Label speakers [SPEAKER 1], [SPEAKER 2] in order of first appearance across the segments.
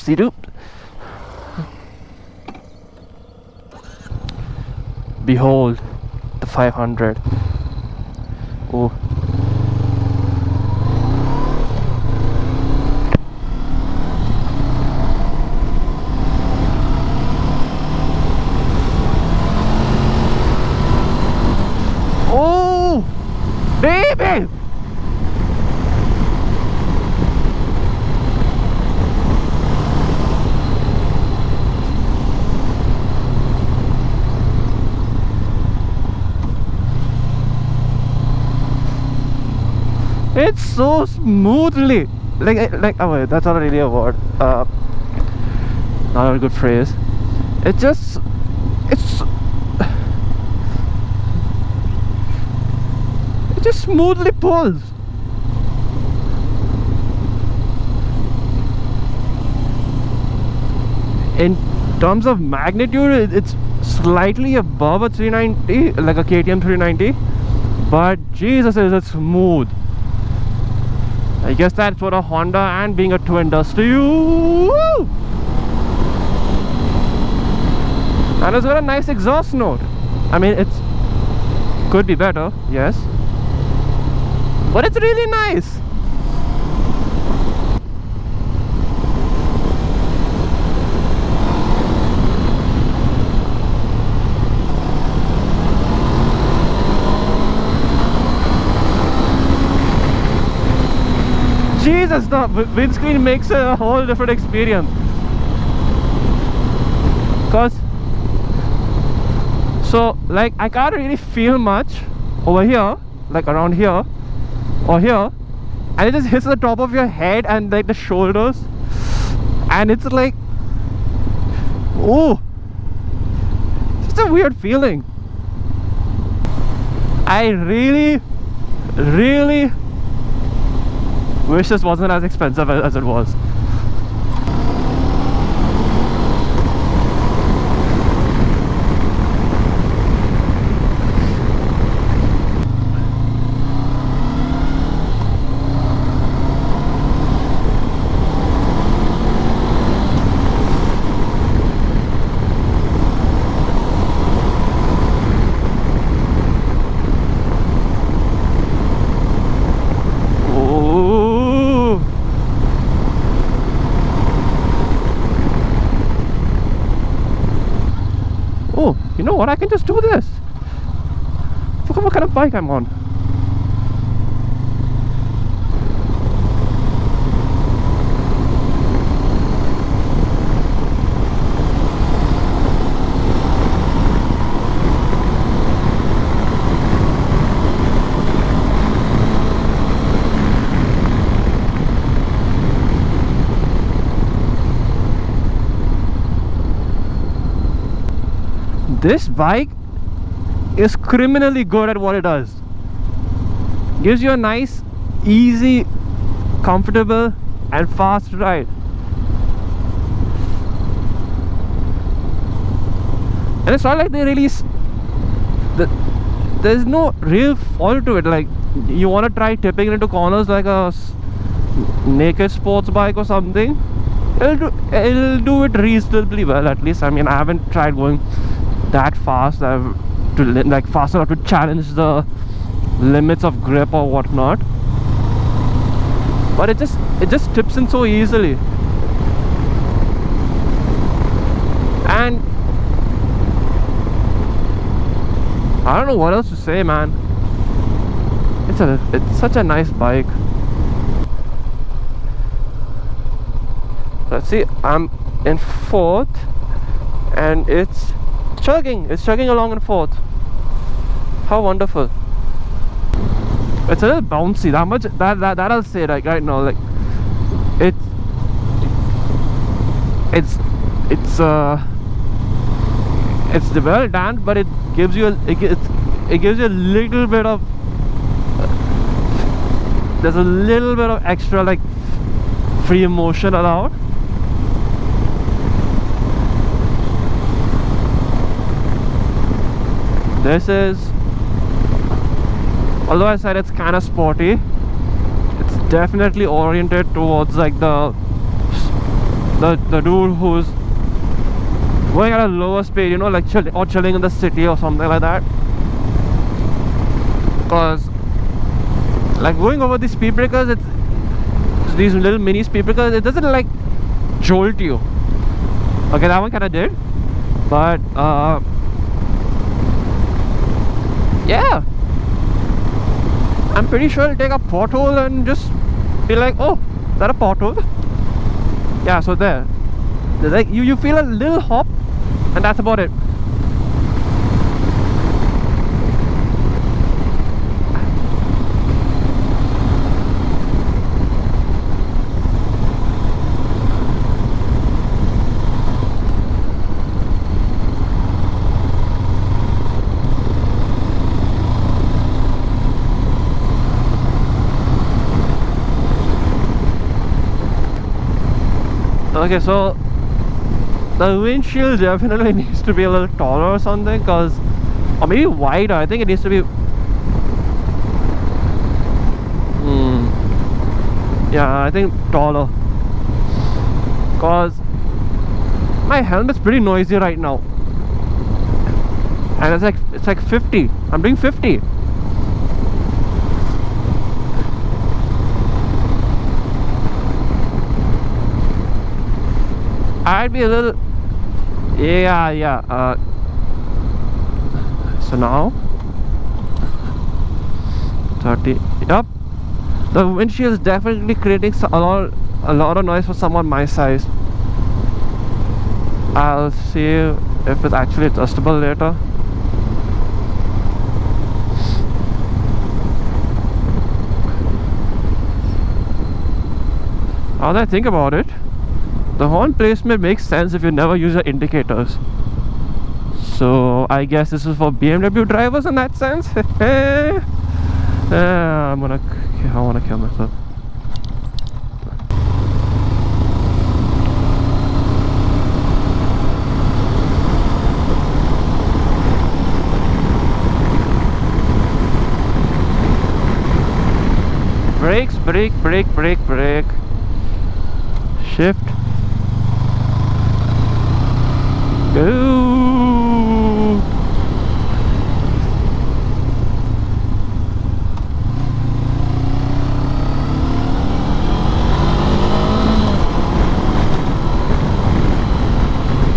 [SPEAKER 1] Whoopsie-doop. Behold the 500. Oh. Oh, baby! It's so smoothly, oh wait, that's not really a word, not a good phrase. It's it just smoothly pulls. In terms of magnitude, it's slightly above a 390, like a KTM 390, but Jesus, is it smooth. I guess that's what a Honda and being a twin does to you. Woo! And it's got a nice exhaust note. I mean, it's could be better, yes, but it's really nice. Jesus, the windscreen makes a whole different experience. Cause so like I can't really feel much over here, like around here or here, and it just hits the top of your head and like the shoulders, and it's like, oh, it's just a weird feeling. I really wish this wasn't as expensive as it was. Oh, you know what? I can just do this. I forgot what kind of bike I'm on. This bike is criminally good at what it does. Gives you a nice, easy, comfortable and fast ride. And it's not like they release there's no real fault to it. Like you want to try tipping into corners like a naked sports bike or something, it'll do it reasonably well, at least. I mean, I haven't tried going that fast fast enough to challenge the limits of grip or whatnot, but it just tips in so easily. And I don't know what else to say, man. It's such a nice bike. Let's see, I'm in fourth and it's chugging along in fourth. How wonderful. It's a little bouncy, that much that I'll say right now. Like it's well damped, but it gives you it gives you a little bit of there's a little bit of extra like free motion allowed. This is, although I said it's kind of sporty, it's definitely oriented towards like the the dude who's going at a lower speed, you know, like chilling in the city or something like that. Because like going over these speed breakers, it's these little mini speed breakers, it doesn't like jolt you. Okay, that one kind of did, but yeah, I'm pretty sure it'll take a pothole and just be like, oh, is that a pothole? Yeah, so there's like you feel a little hop, and that's about it. Okay, so the windshield definitely needs to be a little taller or something, or maybe wider. I think it needs to be yeah, I think taller, because my helmet's pretty noisy right now, and it's like 50. I'm doing 50. I'd be a little, yeah. So now 30. Yep, the windshield is definitely creating a lot of noise for someone my size. I'll see if it's actually adjustable later. Now that I think about it, the horn placement makes sense if you never use your indicators. So I guess this is for BMW drivers in that sense. I wanna kill myself. Brakes, brake. Shift. Go.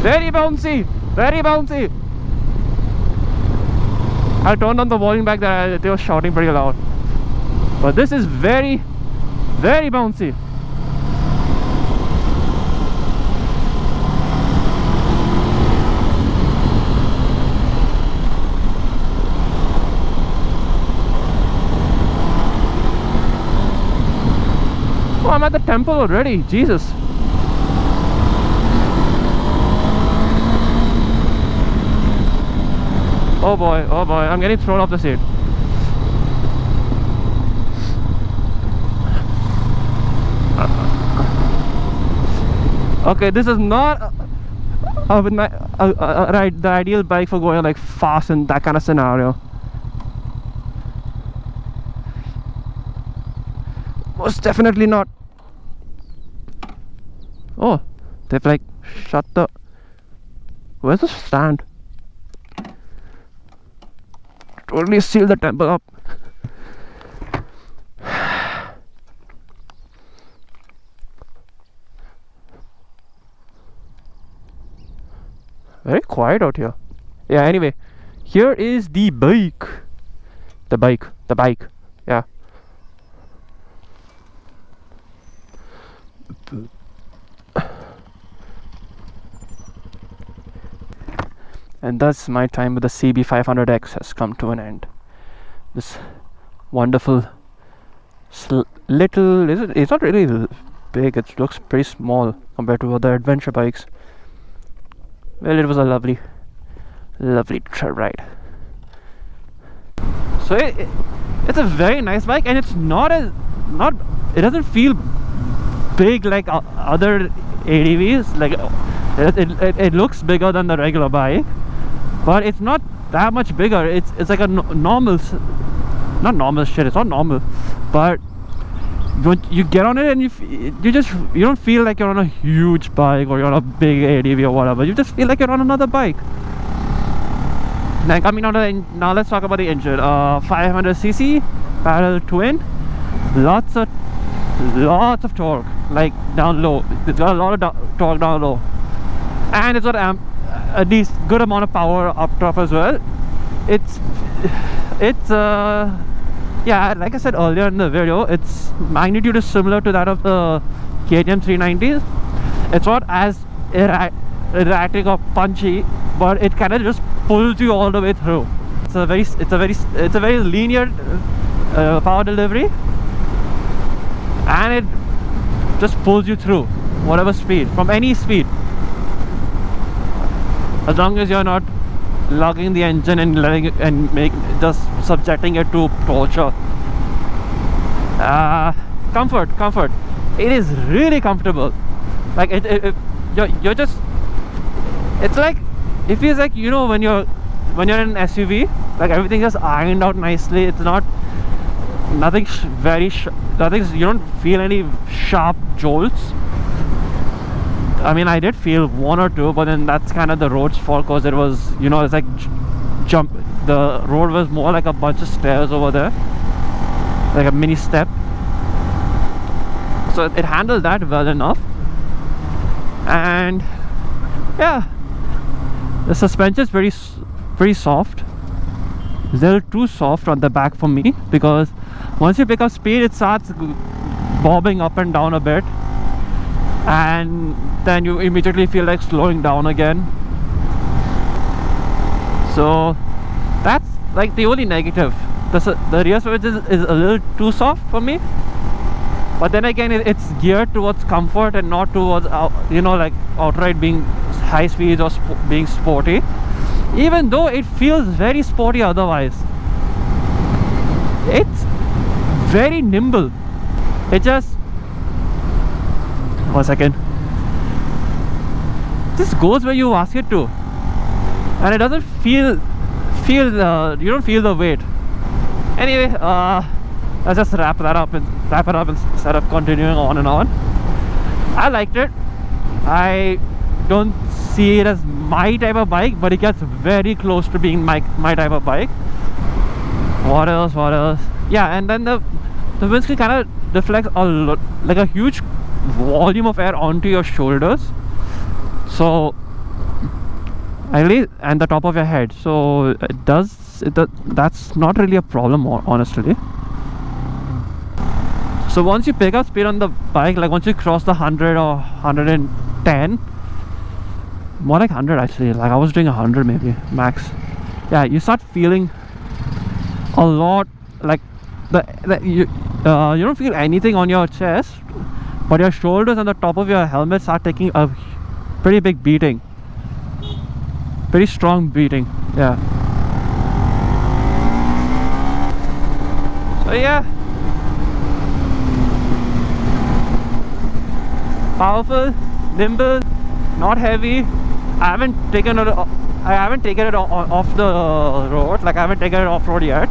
[SPEAKER 1] Very bouncy. I turned on the volume back there. They were shouting pretty loud, but this is very bouncy. Oh, I'm at the temple already. Jesus. Oh boy, I'm getting thrown off the seat. Okay, this is not the ideal bike for going like fast in that kind of scenario. Most definitely not. Oh, they've like shut the... Where's the stand? Totally sealed the temple up. Very quiet out here. Yeah, anyway, here is the bike. The bike. Yeah. And thus my time with the CB500X has come to an end. This wonderful little, it's not really big, it looks pretty small compared to other adventure bikes. Well, it was a lovely ride. So it's a very nice bike, and it's it doesn't feel big like other ADVs. Like it looks bigger than the regular bike, but it's not that much bigger. It's like a normal, not normal shit, it's not normal, but you get on it and you don't feel like you're on a huge bike or you're on a big ADV or whatever. You just feel like you're on another bike. Then coming down to now let's talk about the engine. 500cc parallel twin, lots of torque, like down low. It's got a lot of torque down low, and it's got a decent good amount of power up top as well. It's yeah, like I said earlier in the video, its magnitude is similar to that of the KTM 390s. It's not as erratic or punchy, but it kind of just pulls you all the way through. It's a very linear power delivery, and it just pulls you through whatever speed, from any speed, as long as you're not lugging the engine and letting it and just subjecting it to torture. Comfort, it is really comfortable. Like you're just, it's like, it feels like, you know, when you're in an SUV, like everything is ironed out nicely. It's not nothing you don't feel any sharp jolts. I mean, I did feel one or two, but then that's kind of the road's fault, because it was, you know, it's like the road was more like a bunch of stairs over there, like a mini step. So it handled that well enough. And yeah, the suspension is pretty soft. It's a little too soft on the back for me, because once you pick up speed, it starts bobbing up and down a bit, and then you immediately feel like slowing down again. So that's like the only negative. The rear suspension is a little too soft for me, but then again, it's geared towards comfort and not towards you know, like outright being high speeds or being sporty, even though it feels very sporty otherwise. It's very nimble. It just, one second, just goes where you ask it to, and it doesn't feel you don't feel the weight. Anyway, let's just wrap it up instead of continuing on and on. I liked it. I don't see it as my type of bike, but it gets very close to being my type of bike. What else? Yeah, and then the windscreen kind of deflects a lot, like a huge volume of air onto your shoulders, so at least, and the top of your head. So that's not really a problem, honestly. So once you pick up speed on the bike, like once you cross the 100 or 110, more like 100 actually, like I was doing 100 maybe max, yeah, you start feeling a lot, like you don't feel anything on your chest, but your shoulders and the top of your helmet start taking a pretty big beating, pretty strong beating. Yeah, so yeah, powerful, nimble, not heavy. I haven't taken it off the road, like I haven't taken it off road yet,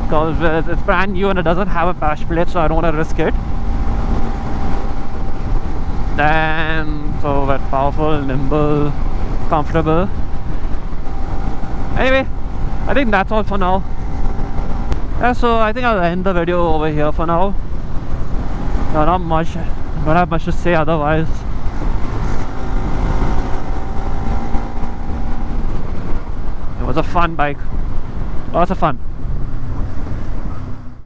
[SPEAKER 1] because it's brand new and it doesn't have a patch plate, so I don't want to risk it. Then, so that's powerful, nimble, comfortable. Anyway, I think that's all for now. Yeah, so I think I'll end the video over here for now. Not much, don't have much to say otherwise. It was a fun bike, lots of fun.